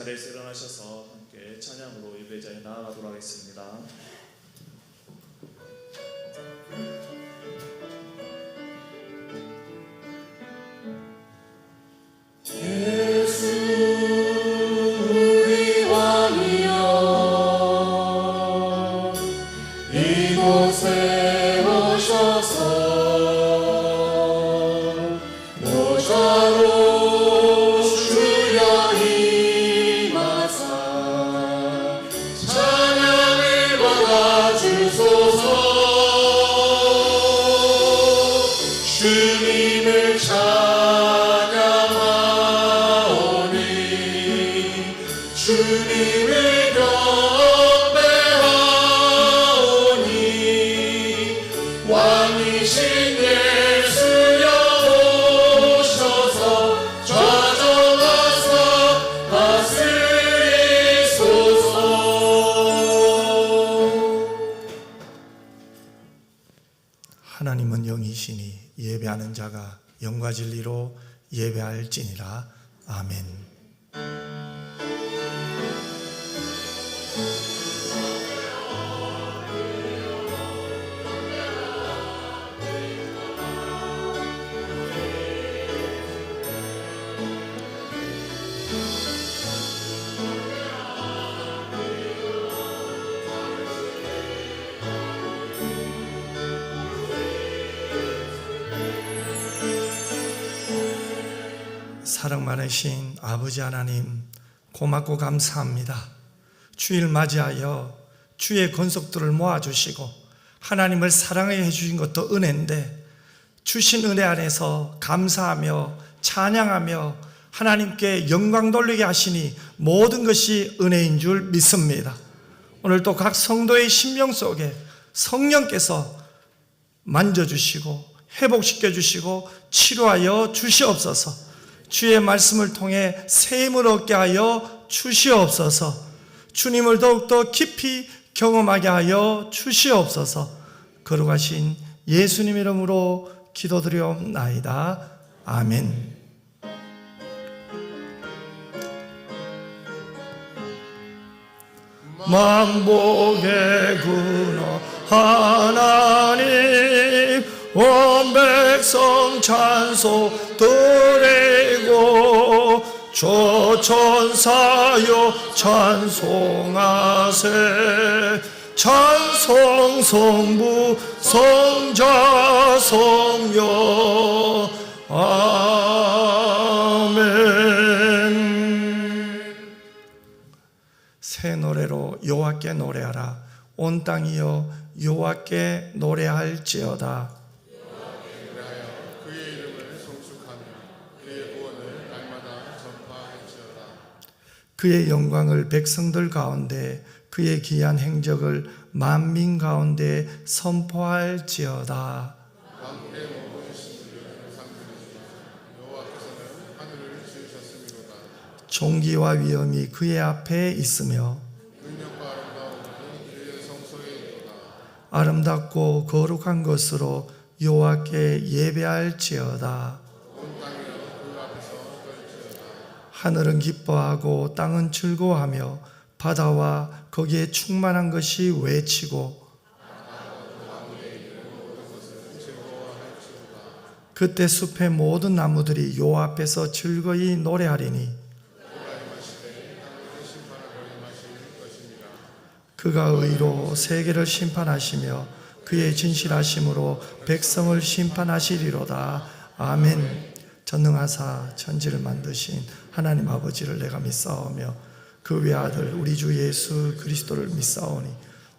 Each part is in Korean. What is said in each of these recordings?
자리에서 일어나셔서 함께 찬양으로 예배자에 나아가도록 하겠습니다. 주님을 찬양하오니 주님을 경배하오니 왕이신 예수여 오셔서 좌정하사 다스리소서. 하나님은 영이시니 예배하는 자가 영과 진리로 예배할지니라. 아멘. 사랑 많으신 아버지 하나님, 고맙고 감사합니다. 주일 맞이하여 주의 권속들을 모아주시고 하나님을 사랑해 주신 것도 은혜인데, 주신 은혜 안에서 감사하며 찬양하며 하나님께 영광 돌리게 하시니 모든 것이 은혜인 줄 믿습니다. 오늘 또 각 성도의 심령 속에 성령께서 만져주시고 회복시켜 주시고 치료하여 주시옵소서. 주의 말씀을 통해 새 힘을 얻게 하여 주시옵소서. 주님을 더욱더 깊이 경험하게 하여 주시옵소서. 거룩하신 예수님 이름으로 기도드리옵나이다. 아멘. 만복의 근원 하나님, 온 백성 찬송 드리고 조천사여 찬송하세. 찬송 성부 성자 성령. 아멘. 새 노래로 여호와께 노래하라. 온 땅이여 여호와께 노래할지어다. 그의 이름을 송축하며 그의 구원을 날마다 전파할지어다. 그의 영광을 백성들 가운데, 그의 기이한 행적을 만민 가운데 선포할지어다. 만국의 모든 신들을 상드리시라. 여호와께서는 하늘을 지으셨음이로다. 존귀와 위엄이 그의 앞에 있으며 능력과 아름다움은 그의 성소에 있도다. 아름답고 거룩한 것으로 여호와께 예배할지어다. 온 땅이여 그 앞에서 떨지어다. 하늘은 기뻐하고 땅은 즐거워하며 바다와 거기에 충만한 것이 외치고, 그때 숲의 모든 나무들이 여호와 앞에서 즐거이 노래하리니 그가 의로 세계를 심판하시며 그의 진실하심으로 백성을 심판하시리로다. 아멘. 전능하사 천지를 만드신 하나님 아버지를 내가 믿사오며 그 외아들 우리 주 예수 그리스도를 믿사오니,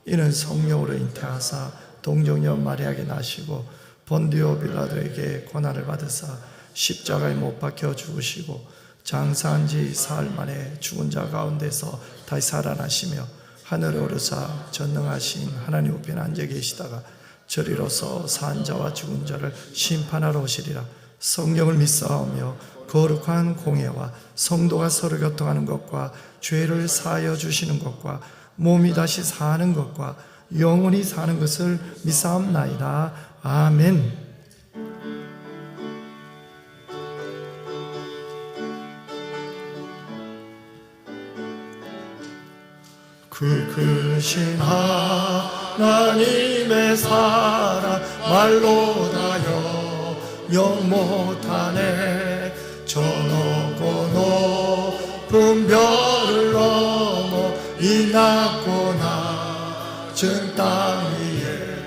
이는 성령으로 잉태하사 동정녀 마리아에게 나시고 본디오 빌라도에게 고난을 받으사 십자가에 못 박혀 죽으시고 장사한 지 사흘 만에 죽은 자 가운데서 다시 살아나시며 하늘에 오르사 전능하신 하나님 우편에 앉아 계시다가 저리로서 산 자와 죽은 자를 심판하러 오시리라. 성령을 믿사오며 거룩한 공예와 성도가 서로 교통하는 것과 죄를 사하여 주시는 것과 몸이 다시 사는 것과 영원히 사는 것을 믿사옵나이다. 아멘. 그 크신 하나님의 사랑 말로 다여 영 못하네. 저 높고 높은 별을 넘어 이 낮고 낮은 땅 위에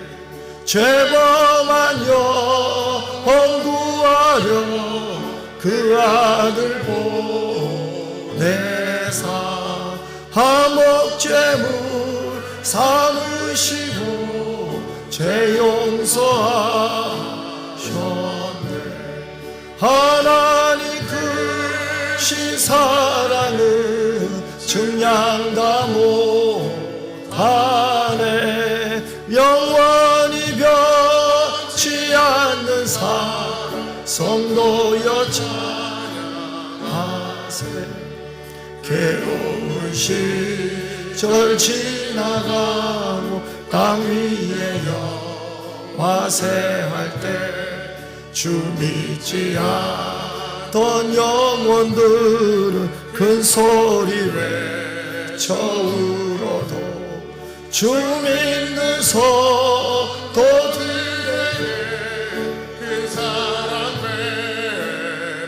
죄범한 영혼 구하려 그 아들 보내사 화목제물 삼으시고 죄 용서하셨네. 하나님 크신 사랑은 증량다 못하네. 영원히 변치 않는 사랑 성도여 찬양하세. 괴로운 시절 지나가고 땅 위에 영화세할 때 주 믿지 않던 영혼들은 큰 소리 외쳐 울어도 주 믿는 성도들에게 그 사랑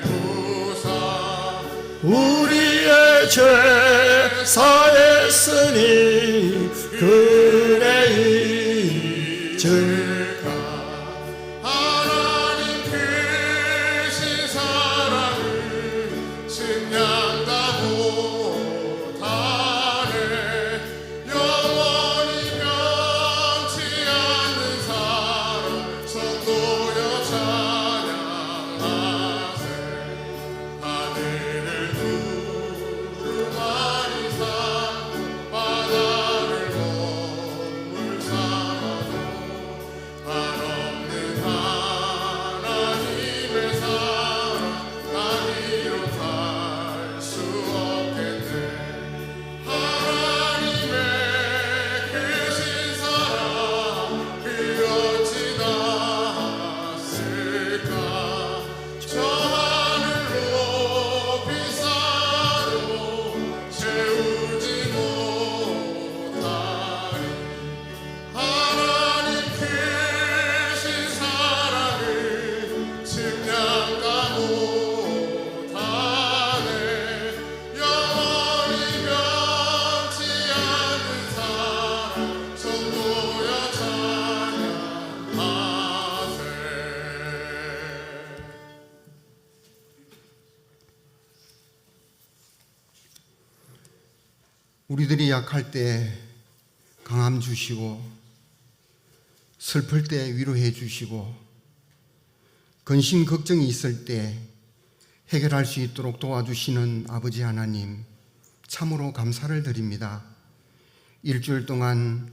베푸사 우리의 죄 사했으니 그네 잊을까. 하나님 크신 사랑을 증량다 못하네. 영원히 변치 않는 사랑 성도여 찬양하세. 하늘을 두루마리 산 바다를 몸을 삼아도 한없는 하나님의 사랑 다리로 탈 수 없겠네. 하나님의 크신 사랑 그 어찌 닿았을까. 저 하늘 높이 쌓아도 채우지 못하리. 하나님 크신 사랑을 증량다 못하네. 영원히 변치 않는 사랑 성도여 찬양하세. 우리들이 약할 때 강함 주시고 슬플 때 위로해 주시고 근심 걱정이 있을 때 해결할 수 있도록 도와주시는 아버지 하나님 참으로 감사를 드립니다. 일주일 동안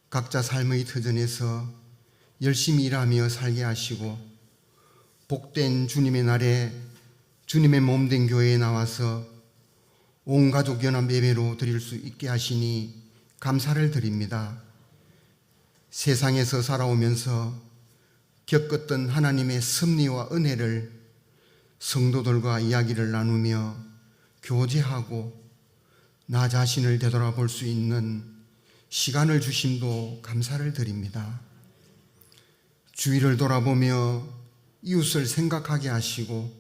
각자 삶의 터전에서 열심히 일하며 살게 하시고 복된 주님의 날에 주님의 몸된 교회에 나와서 온 가족 연합 예배로 드릴 수 있게 하시니 감사를 드립니다. 세상에서 살아오면서 겪었던 하나님의 섭리와 은혜를 성도들과 이야기를 나누며 교제하고 나 자신을 되돌아볼 수 있는 시간을 주심도 감사를 드립니다. 주위를 돌아보며 이웃을 생각하게 하시고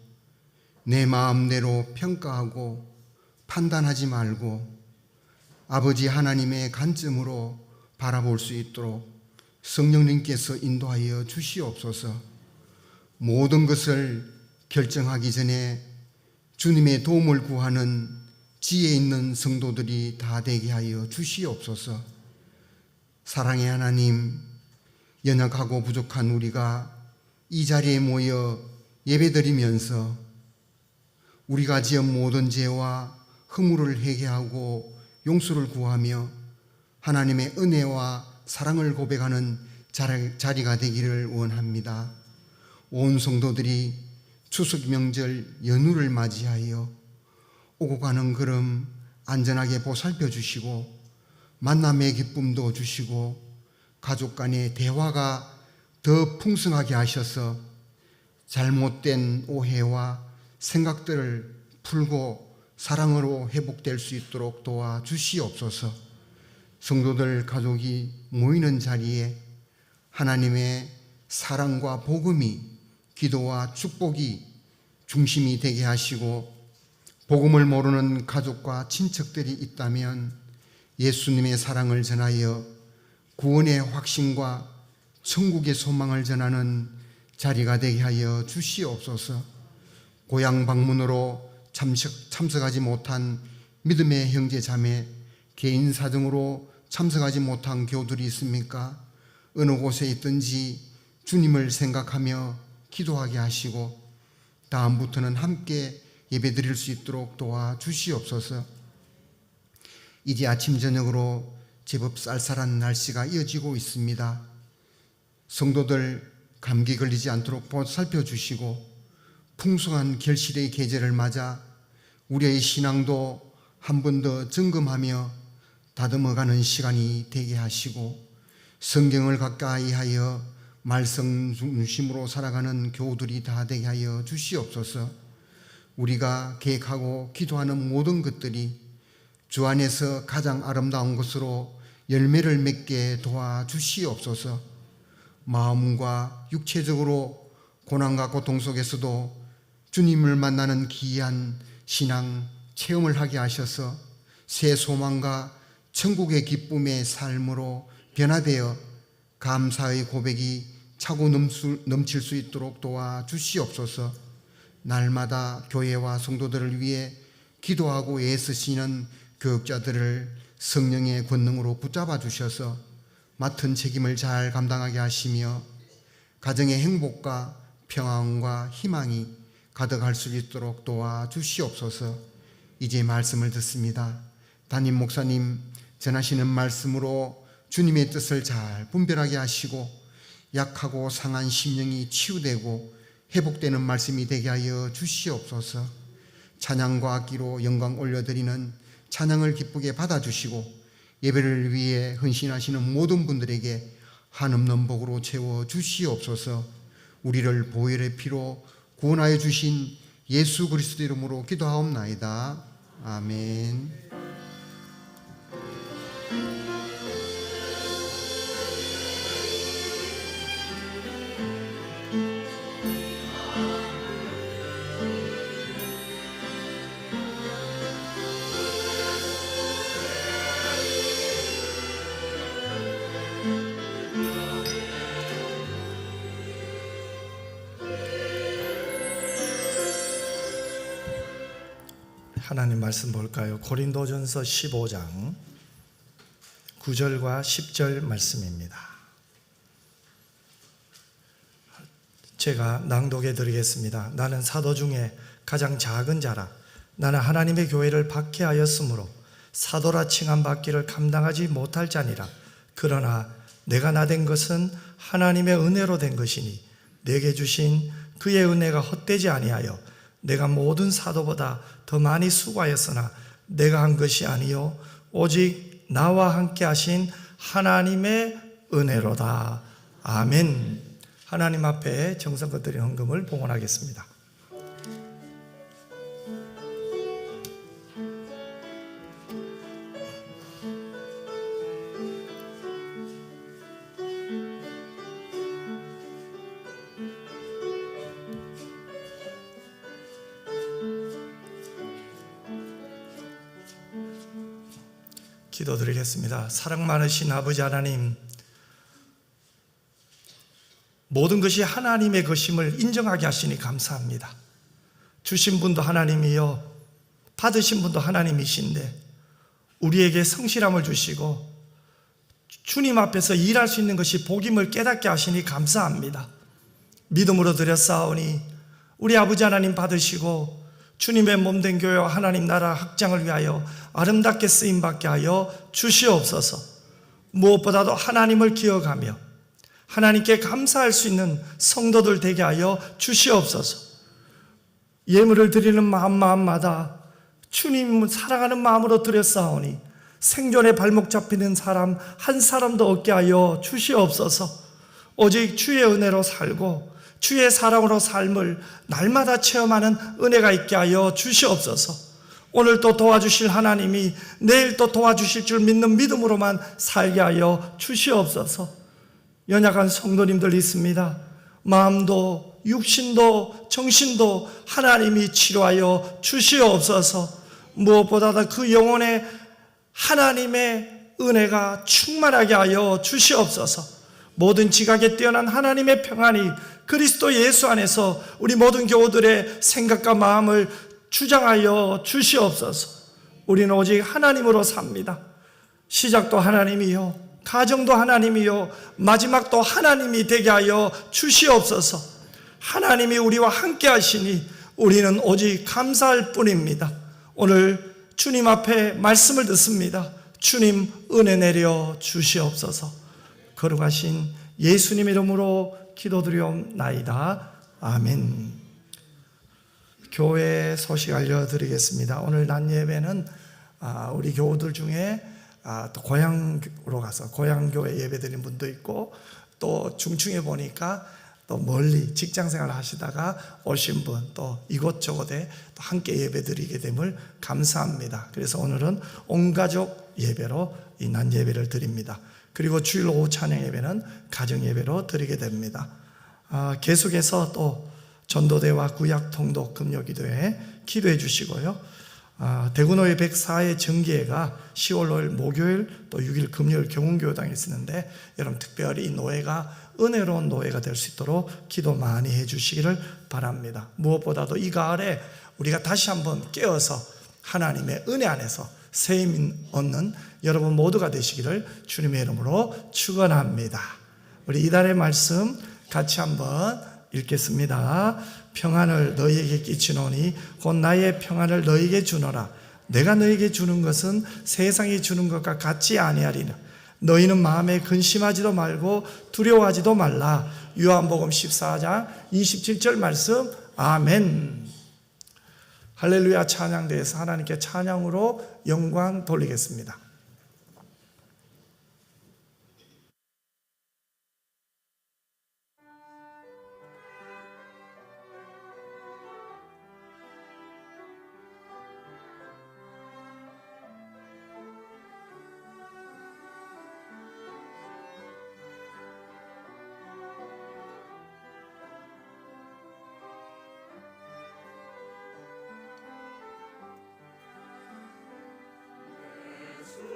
내 마음대로 평가하고 판단하지 말고 아버지 하나님의 관점으로 바라볼 수 있도록 성령님께서 인도하여 주시옵소서. 모든 것을 결정하기 전에 주님의 도움을 구하는 지혜 있는 성도들이 다 되게 하여 주시옵소서. 사랑의 하나님, 연약하고 부족한 우리가 이 자리에 모여 예배드리면서 우리가 지은 모든 죄와 허물을 회개하고 용서를 구하며 하나님의 은혜와 사랑을 고백하는 자리가 되기를 원합니다. 온 성도들이 추석 명절 연휴를 맞이하여 오고 가는 걸음 안전하게 보살펴 주시고 만남의 기쁨도 주시고 가족 간의 대화가 더 풍성하게 하셔서 잘못된 오해와 생각들을 풀고 사랑으로 회복될 수 있도록 도와주시옵소서. 성도들 가족이 모이는 자리에 하나님의 사랑과 복음이, 기도와 축복이 중심이 되게 하시고, 복음을 모르는 가족과 친척들이 있다면 예수님의 사랑을 전하여 구원의 확신과 천국의 소망을 전하는 자리가 되게 하여 주시옵소서. 고향 방문으로 참석하지 못한 믿음의 형제 자매, 개인 사정으로 참석하지 못한 교우들이 있습니까? 어느 곳에 있든지 주님을 생각하며 기도하게 하시고 다음부터는 함께 예배드릴 수 있도록 도와주시옵소서. 이제 아침 저녁으로 제법 쌀쌀한 날씨가 이어지고 있습니다. 성도들 감기 걸리지 않도록 살펴주시고 풍성한 결실의 계절을 맞아 우리의 신앙도 한 번 더 점검하며 다듬어가는 시간이 되게 하시고, 성경을 가까이 하여 말씀 중심으로 살아가는 교우들이 다 되게 하여 주시옵소서. 우리가 계획하고 기도하는 모든 것들이 주 안에서 가장 아름다운 것으로 열매를 맺게 도와주시옵소서. 마음과 육체적으로 고난과 고통 속에서도 주님을 만나는 귀한 신앙 체험을 하게 하셔서 새 소망과 천국의 기쁨의 삶으로 변화되어 감사의 고백이 차고 넘칠 수 있도록 도와주시옵소서. 날마다 교회와 성도들을 위해 기도하고 애쓰시는 교육자들을 성령의 권능으로 붙잡아 주셔서 맡은 책임을 잘 감당하게 하시며 가정의 행복과 평안과 희망이 가득할 수 있도록 도와주시옵소서. 이제 말씀을 듣습니다. 담임 목사님 전하시는 말씀으로 주님의 뜻을 잘 분별하게 하시고 약하고 상한 심령이 치유되고 회복되는 말씀이 되게 하여 주시옵소서. 찬양과 악기로 영광 올려드리는 찬양을 기쁘게 받아주시고 예배를 위해 헌신하시는 모든 분들에게 한없는 복으로 채워 주시옵소서. 우리를 보혈의 피로 구원하여 주신 예수 그리스도 이름으로 기도하옵나이다. 아멘. 하나님 말씀 볼까요? 고린도전서 15장 9절과 10절 말씀입니다. 제가 낭독해 드리겠습니다. 나는 사도 중에 가장 작은 자라. 나는 하나님의 교회를 박해하였으므로 사도라 칭함 받기를 감당하지 못할 자니라. 그러나 내가 나된 것은 하나님의 은혜로 된 것이니 내게 주신 그의 은혜가 헛되지 아니하여 내가 모든 사도보다 더 많이 수고하였으나 내가 한 것이 아니요 오직 나와 함께 하신 하나님의 은혜로다. 아멘. 하나님 앞에 정성껏 드린 헌금을 봉헌하겠습니다. 기도드리겠습니다. 사랑 많으신 아버지 하나님, 모든 것이 하나님의 것임을 인정하게 하시니 감사합니다. 주신 분도 하나님이요 받으신 분도 하나님이신데 우리에게 성실함을 주시고 주님 앞에서 일할 수 있는 것이 복임을 깨닫게 하시니 감사합니다. 믿음으로 드렸사오니 우리 아버지 하나님 받으시고 주님의 몸된 교회와 하나님 나라 확장을 위하여 아름답게 쓰임받게 하여 주시옵소서. 무엇보다도 하나님을 기억하며 하나님께 감사할 수 있는 성도들 되게 하여 주시옵소서. 예물을 드리는 마음마다 주님 사랑하는 마음으로 드렸사오니 생존의 발목 잡히는 사람 한 사람도 없게 하여 주시옵소서. 오직 주의 은혜로 살고 주의 사랑으로 삶을 날마다 체험하는 은혜가 있게 하여 주시옵소서. 오늘 또 도와주실 하나님이 내일 또 도와주실 줄 믿는 믿음으로만 살게 하여 주시옵소서. 연약한 성도님들 있습니다. 마음도 육신도 정신도 하나님이 치료하여 주시옵소서. 무엇보다도 그 영혼에 하나님의 은혜가 충만하게 하여 주시옵소서. 모든 지각에 뛰어난 하나님의 평안이 그리스도 예수 안에서 우리 모든 교우들의 생각과 마음을 주장하여 주시옵소서. 우리는 오직 하나님으로 삽니다. 시작도 하나님이요, 가정도 하나님이요, 마지막도 하나님이 되게 하여 주시옵소서. 하나님이 우리와 함께 하시니 우리는 오직 감사할 뿐입니다. 오늘 주님 앞에 말씀을 듣습니다. 주님 은혜 내려 주시옵소서. 거룩하신 예수님 이름으로 기도드리옵나이다. 아멘. 교회 소식 알려드리겠습니다. 오늘 낮 예배는 우리 교우들 중에 또 고향으로 가서 고향교회 예배 드리는 분도 있고, 또 중층에 보니까 또 멀리 직장생활 하시다가 오신 분, 또 이곳저곳에 또 함께 예배 드리게 됨을 감사합니다. 그래서 오늘은 온가족 예배로 이 낮 예배를 드립니다. 그리고 주일 오후 찬양 예배는 가정 예배로 드리게 됩니다. 계속해서 또 전도대와 구약 통독 금요기도회 기도해 주시고요. 대구노회 104회 정기회가 10월 5일 목요일 또 6일 금요일 경운교회당에 있었는데, 여러분 특별히 이 노회가 은혜로운 노회가 될 수 있도록 기도 많이 해 주시기를 바랍니다. 무엇보다도 이 가을에 우리가 다시 한번 깨어서 하나님의 은혜 안에서 새 힘 얻는 여러분 모두가 되시기를 주님의 이름으로 축원합니다. 우리 이달의 말씀 같이 한번 읽겠습니다. 평안을 너희에게 끼치노니 곧 나의 평안을 너희에게 주노라. 내가 너희에게 주는 것은 세상이 주는 것과 같지 아니하리라. 너희는 마음에 근심하지도 말고 두려워하지도 말라. 요한복음 14장 27절 말씀. 아멘. 할렐루야 찬양대에서 하나님께 찬양으로 영광 돌리겠습니다. 예수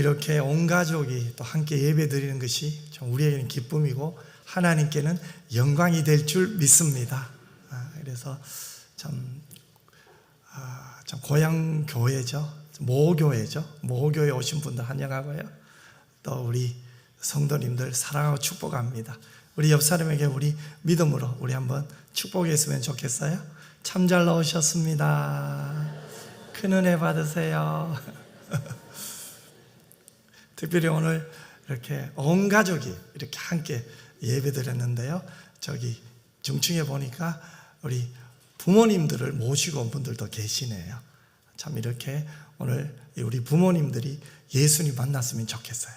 이렇게 온 가족이 또 함께 예배 드리는 것이 좀 우리에게는 기쁨이고 하나님께는 영광이 될 줄 믿습니다. 그래서 참 고향 교회죠. 모교회죠. 모교회 오신 분들 환영하고요. 또 우리 성도님들 사랑하고 축복합니다. 우리 옆 사람에게 우리 믿음으로 우리 한번 축복했으면 좋겠어요. 참 잘 나오셨습니다. 큰 은혜 받으세요. 특별히 오늘 이렇게 온 가족이 이렇게 함께 예배 드렸는데요. 저기 중층에 보니까 우리 부모님들을 모시고 온 분들도 계시네요. 참 이렇게 오늘 우리 부모님들이 예수님 만났으면 좋겠어요.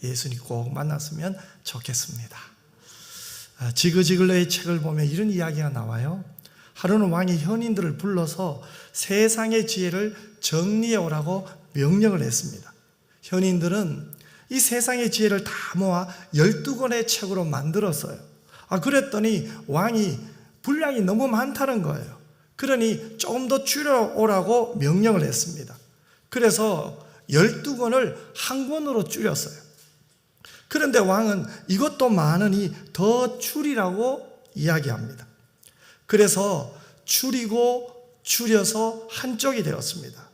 예수님 꼭 만났으면 좋겠습니다. 지그지글러의 책을 보면 이런 이야기가 나와요. 하루는 왕이 현인들을 불러서 세상의 지혜를 정리해 오라고 명령을 했습니다. 현인들은 이 세상의 지혜를 다 모아 12권의 책으로 만들었어요. 그랬더니 왕이 분량이 너무 많다는 거예요. 그러니 조금 더 줄여오라고 명령을 했습니다. 그래서 12권을 한 권으로 줄였어요. 그런데 왕은 이것도 많으니 더 줄이라고 이야기합니다. 그래서 줄이고 줄여서 한쪽이 되었습니다.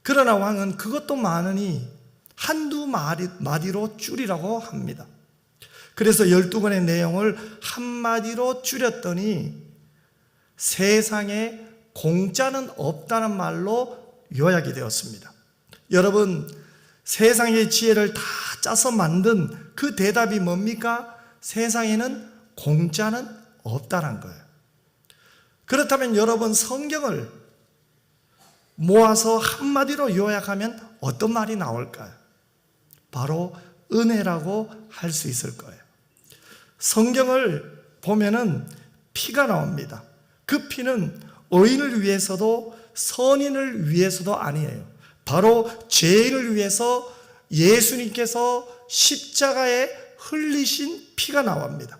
그러나 왕은 그것도 많으니 한두 마디로 줄이라고 합니다. 그래서 12권의 내용을 한마디로 줄였더니 세상에 공짜는 없다는 말로 요약이 되었습니다. 여러분, 세상의 지혜를 다 짜서 만든 그 대답이 뭡니까? 세상에는 공짜는 없다는 거예요. 그렇다면 여러분, 성경을 모아서 한마디로 요약하면 어떤 말이 나올까요? 바로 은혜라고 할 수 있을 거예요. 성경을 보면은 피가 나옵니다. 그 피는 의인을 위해서도 선인을 위해서도 아니에요. 바로 죄인을 위해서 예수님께서 십자가에 흘리신 피가 나옵니다.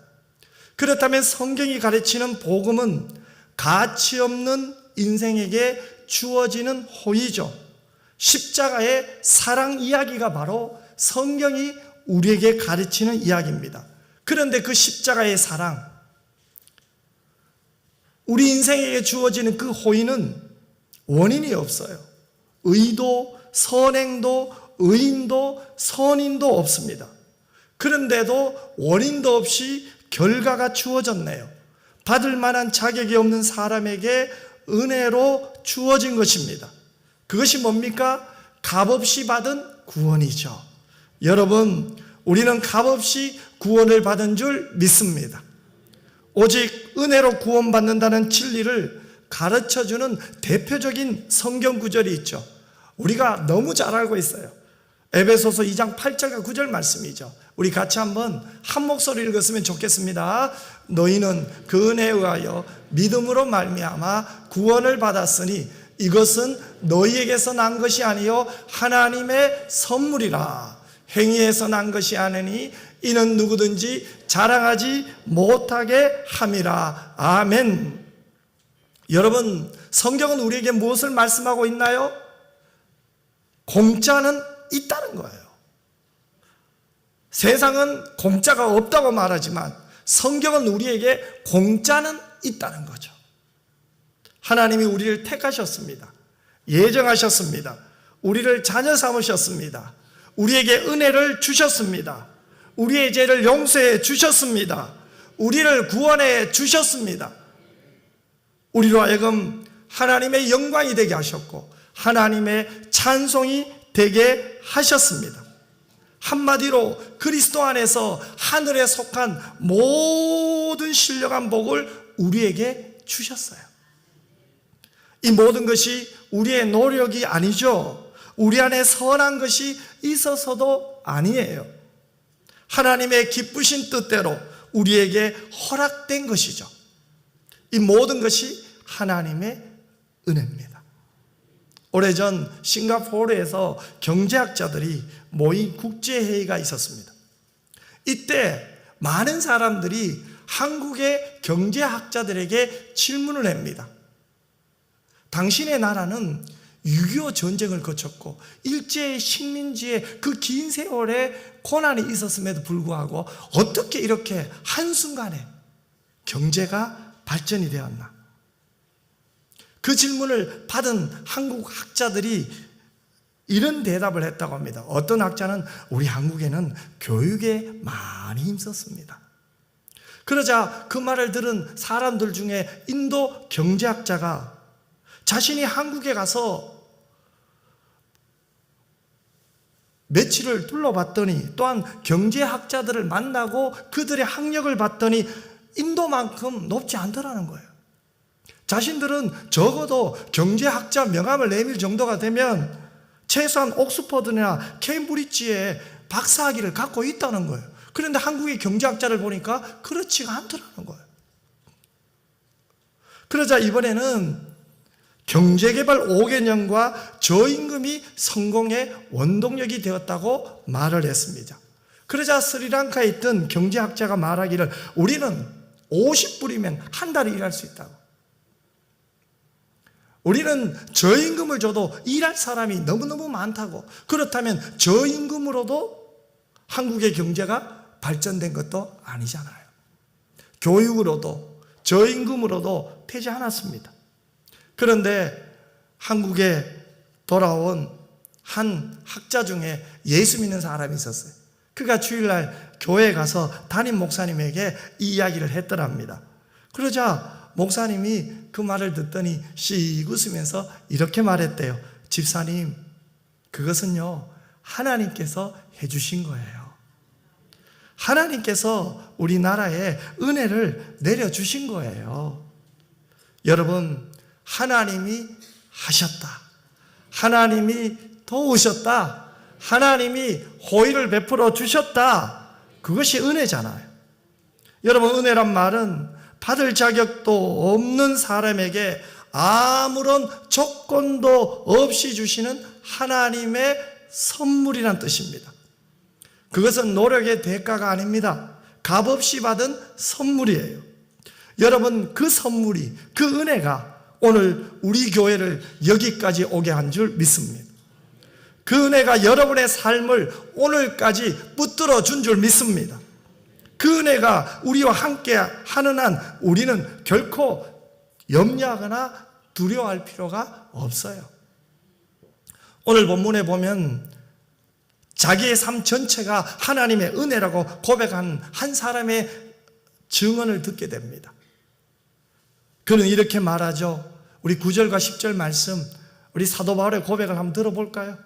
그렇다면 성경이 가르치는 복음은 가치 없는 인생에게 주어지는 호의죠. 십자가의 사랑 이야기가 바로 성경이 우리에게 가르치는 이야기입니다. 그런데 그 십자가의 사랑, 우리 인생에게 주어지는 그 호의는 원인이 없어요. 의도, 선행도, 의인도, 선인도 없습니다. 그런데도 원인도 없이 결과가 주어졌네요. 받을 만한 자격이 없는 사람에게 은혜로 주어진 것입니다. 그것이 뭡니까? 값없이 받은 구원이죠. 여러분, 우리는 값없이 구원을 받은 줄 믿습니다. 오직 은혜로 구원받는다는 진리를 가르쳐주는 대표적인 성경 구절이 있죠. 우리가 너무 잘 알고 있어요. 에베소서 2장 8절과 9절 말씀이죠. 우리 같이 한번 한 목소리 읽었으면 좋겠습니다. 너희는 그 은혜에 의하여 믿음으로 말미암아 구원을 받았으니 이것은 너희에게서 난 것이 아니요 하나님의 선물이라. 행위에서 난 것이 아니니 이는 누구든지 자랑하지 못하게 함이라. 아멘. 여러분, 성경은 우리에게 무엇을 말씀하고 있나요? 공짜는 있다는 거예요. 세상은 공짜가 없다고 말하지만 성경은 우리에게 공짜는 있다는 거죠. 하나님이 우리를 택하셨습니다. 예정하셨습니다. 우리를 자녀 삼으셨습니다. 우리에게 은혜를 주셨습니다. 우리의 죄를 용서해 주셨습니다. 우리를 구원해 주셨습니다. 우리로 하여금 하나님의 영광이 되게 하셨고 하나님의 찬송이 되게 하셨습니다. 한마디로 그리스도 안에서 하늘에 속한 모든 신령한 복을 우리에게 주셨어요. 이 모든 것이 우리의 노력이 아니죠. 우리 안에 선한 것이 있어서도 아니에요. 하나님의 기쁘신 뜻대로 우리에게 허락된 것이죠. 이 모든 것이 하나님의 은혜입니다. 오래전 싱가포르에서 경제학자들이 모인 국제회의가 있었습니다. 이때 많은 사람들이 한국의 경제학자들에게 질문을 합니다. 당신의 나라는 6.25 전쟁을 거쳤고 일제 식민지의 그 긴 세월에 고난이 있었음에도 불구하고 어떻게 이렇게 한순간에 경제가 발전이 되었나? 그 질문을 받은 한국 학자들이 이런 대답을 했다고 합니다. 어떤 학자는 우리 한국에는 교육에 많이 힘썼습니다. 그러자 그 말을 들은 사람들 중에 인도 경제학자가 자신이 한국에 가서 며칠을 둘러봤더니 또한 경제학자들을 만나고 그들의 학력을 봤더니 인도만큼 높지 않더라는 거예요. 자신들은 적어도 경제학자 명함을 내밀 정도가 되면 최소한 옥스퍼드나 케임브리지에 박사학위를 갖고 있다는 거예요. 그런데 한국의 경제학자를 보니까 그렇지가 않더라는 거예요. 그러자 이번에는 경제개발 5개년과 저임금이 성공의 원동력이 되었다고 말을 했습니다. 그러자 스리랑카에 있던 경제학자가 말하기를 우리는 50불이면 한 달에 일할 수 있다고. 우리는 저임금을 줘도 일할 사람이 너무너무 많다고. 그렇다면 저임금으로도 한국의 경제가 발전된 것도 아니잖아요. 교육으로도 저임금으로도 되지 않았습니다. 그런데 한국에 돌아온 한 학자 중에 예수 믿는 사람이 있었어요. 그가 주일날 교회에 가서 담임 목사님에게 이 이야기를 했더랍니다. 그러자 목사님이 그 말을 듣더니 씩 웃으면서 이렇게 말했대요. 집사님, 그것은요 하나님께서 해주신 거예요. 하나님께서 우리나라에 은혜를 내려주신 거예요. 여러분, 하나님이 하셨다, 하나님이 도우셨다, 하나님이 호의를 베풀어 주셨다, 그것이 은혜잖아요. 여러분, 은혜란 말은 받을 자격도 없는 사람에게 아무런 조건도 없이 주시는 하나님의 선물이란 뜻입니다. 그것은 노력의 대가가 아닙니다. 값없이 받은 선물이에요. 여러분, 그 선물이, 그 은혜가 오늘 우리 교회를 여기까지 오게 한 줄 믿습니다. 그 은혜가 여러분의 삶을 오늘까지 붙들어 준 줄 믿습니다. 그 은혜가 우리와 함께 하는 한 우리는 결코 염려하거나 두려워할 필요가 없어요. 오늘 본문에 보면 자기의 삶 전체가 하나님의 은혜라고 고백한 한 사람의 증언을 듣게 됩니다. 그는 이렇게 말하죠. 우리 9절과 10절 말씀, 우리 사도 바울의 고백을 한번 들어볼까요?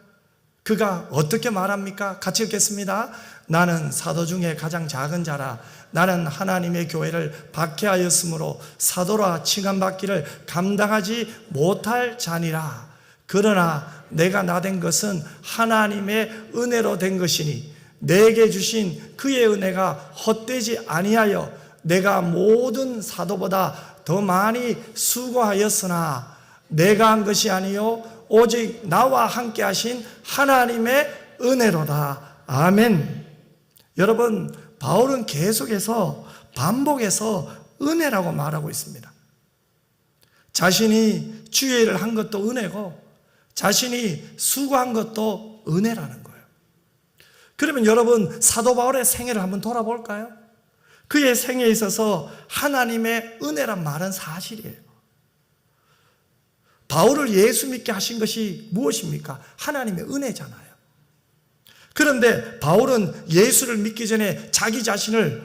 그가 어떻게 말합니까? 같이 읽겠습니다. 나는 사도 중에 가장 작은 자라. 나는 하나님의 교회를 박해하였으므로 사도라 칭함받기를 감당하지 못할 자니라. 그러나 내가 나된 것은 하나님의 은혜로 된 것이니 내게 주신 그의 은혜가 헛되지 아니하여 내가 모든 사도보다 더 많이 수고하였으나 내가 한 것이 아니요 오직 나와 함께 하신 하나님의 은혜로다. 아멘. 여러분, 바울은 계속해서 반복해서 은혜라고 말하고 있습니다. 자신이 주의 일을 한 것도 은혜고 자신이 수고한 것도 은혜라는 거예요. 그러면 여러분, 사도 바울의 생애를 한번 돌아볼까요? 그의 생애에 있어서 하나님의 은혜란 말은 사실이에요. 바울을 예수 믿게 하신 것이 무엇입니까? 하나님의 은혜잖아요. 그런데 바울은 예수를 믿기 전에 자기 자신을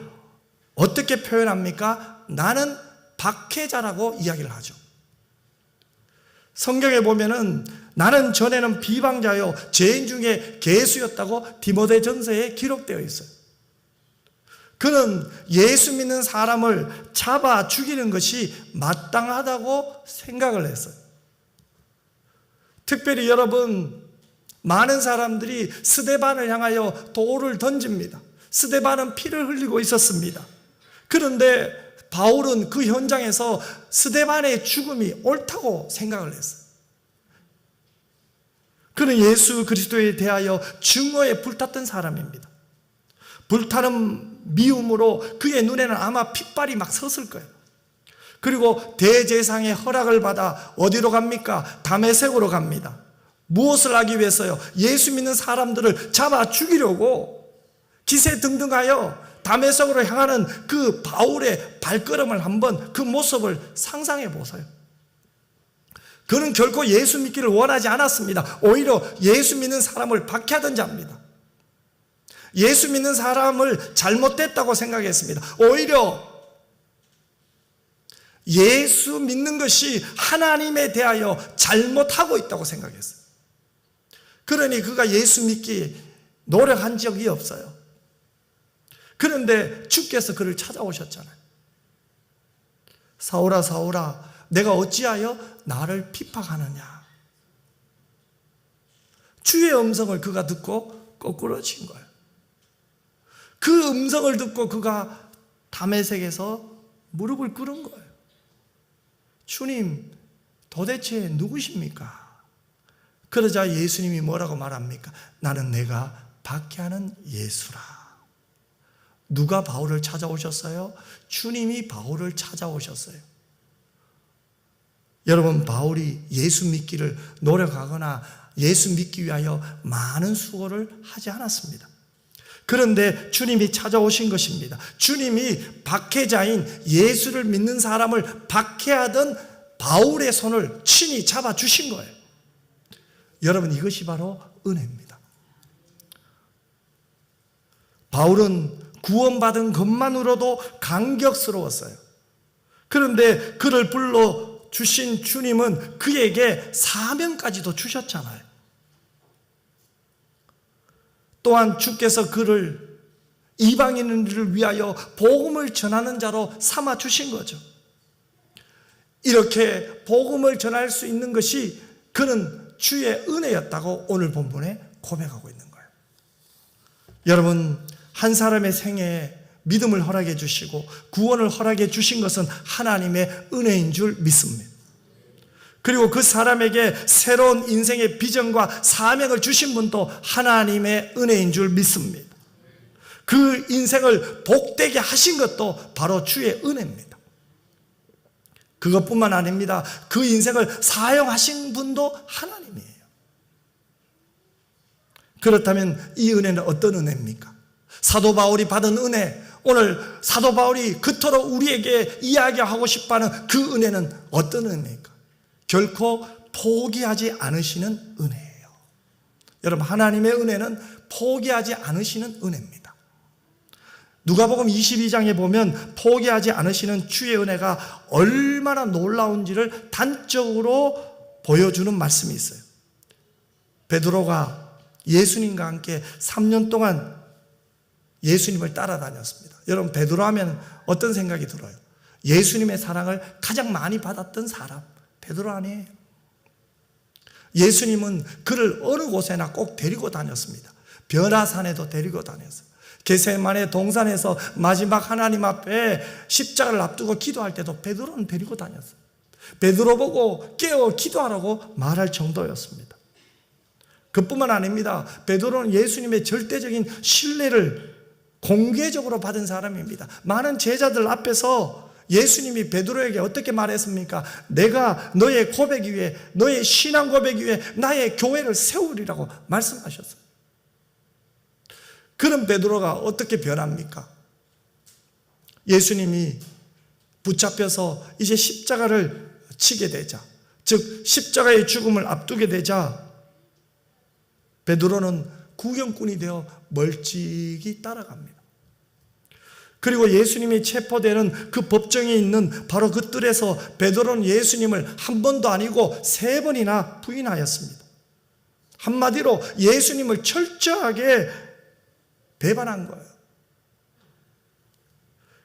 어떻게 표현합니까? 나는 박해자라고 이야기를 하죠. 성경에 보면은 나는 전에는 비방자요 죄인 중에 개수였다고 디모데전서에 기록되어 있어요. 그는 예수 믿는 사람을 잡아 죽이는 것이 마땅하다고 생각을 했어요. 특별히 여러분, 많은 사람들이 스데반을 향하여 돌을 던집니다. 스데반은 피를 흘리고 있었습니다. 그런데 바울은 그 현장에서 스데반의 죽음이 옳다고 생각을 했어요. 그는 예수 그리스도에 대하여 증오에 불탔던 사람입니다. 불타는 미움으로 그의 눈에는 아마 핏발이 막 섰을 거예요. 그리고 대제사장의 허락을 받아 어디로 갑니까? 다메섹으로 갑니다. 무엇을 하기 위해서요? 예수 믿는 사람들을 잡아 죽이려고 기세등등하여 다메섹으로 향하는 그 바울의 발걸음을 한번 그 모습을 상상해 보세요. 그는 결코 예수 믿기를 원하지 않았습니다. 오히려 예수 믿는 사람을 박해하던 자입니다. 예수 믿는 사람을 잘못됐다고 생각했습니다. 오히려 예수 믿는 것이 하나님에 대하여 잘못하고 있다고 생각했어요. 그러니 그가 예수 믿기 노력한 적이 없어요. 그런데 주께서 그를 찾아오셨잖아요. 사울아 사울아 내가 어찌하여 나를 핍박하느냐. 주의 음성을 그가 듣고 거꾸러진 거예요. 그 음성을 듣고 그가 다메섹에서 무릎을 꿇은 거예요. 주님 도대체 누구십니까? 그러자 예수님이 뭐라고 말합니까? 나는 내가 박해하는 예수라. 누가 바울을 찾아오셨어요? 주님이 바울을 찾아오셨어요. 여러분, 바울이 예수 믿기를 노력하거나 예수 믿기 위하여 많은 수고를 하지 않았습니다. 그런데 주님이 찾아오신 것입니다. 주님이 박해자인 예수를 믿는 사람을 박해하던 바울의 손을 친히 잡아주신 거예요. 여러분, 이것이 바로 은혜입니다. 바울은 구원받은 것만으로도 감격스러웠어요. 그런데 그를 불러주신 주님은 그에게 사명까지도 주셨잖아요. 또한 주께서 그를 이방인들을 위하여 복음을 전하는 자로 삼아 주신 거죠. 이렇게 복음을 전할 수 있는 것이 그는 주의 은혜였다고 오늘 본문에 고백하고 있는 거예요. 여러분, 한 사람의 생애에 믿음을 허락해 주시고 구원을 허락해 주신 것은 하나님의 은혜인 줄 믿습니다. 그리고 그 사람에게 새로운 인생의 비전과 사명을 주신 분도 하나님의 은혜인 줄 믿습니다. 그 인생을 복되게 하신 것도 바로 주의 은혜입니다. 그것뿐만 아닙니다. 그 인생을 사용하신 분도 하나님이에요. 그렇다면 이 은혜는 어떤 은혜입니까? 사도 바울이 받은 은혜, 오늘 사도 바울이 그토록 우리에게 이야기하고 싶어하는 그 은혜는 어떤 은혜입니까? 결코 포기하지 않으시는 은혜예요. 여러분, 하나님의 은혜는 포기하지 않으시는 은혜입니다. 누가복음 22장에 보면 포기하지 않으시는 주의 은혜가 얼마나 놀라운지를 단적으로 보여주는 말씀이 있어요. 베드로가 예수님과 함께 3년 동안 예수님을 따라다녔습니다. 여러분, 베드로 하면 어떤 생각이 들어요? 예수님의 사랑을 가장 많이 받았던 사람, 베드로 아니에요. 예수님은 그를 어느 곳에나 꼭 데리고 다녔습니다. 변화산에도 데리고 다녔어요. 겟세마네 동산에서 마지막 하나님 앞에 십자가를 앞두고 기도할 때도 베드로는 데리고 다녔어요. 베드로 보고 깨어 기도하라고 말할 정도였습니다. 그뿐만 아닙니다. 베드로는 예수님의 절대적인 신뢰를 공개적으로 받은 사람입니다. 많은 제자들 앞에서 예수님이 베드로에게 어떻게 말했습니까? 내가 너의 고백 위에, 너의 신앙 고백 위에 나의 교회를 세우리라고 말씀하셨어요. 그런 베드로가 어떻게 변합니까? 예수님이 붙잡혀서 이제 십자가를 치게 되자, 즉 십자가의 죽음을 앞두게 되자 베드로는 구경꾼이 되어 멀찍이 따라갑니다. 그리고 예수님이 체포되는 그 법정에 있는 바로 그 뜰에서 베드로는 예수님을 한 번도 아니고 3번이나 부인하였습니다. 한마디로 예수님을 철저하게 배반한 거예요.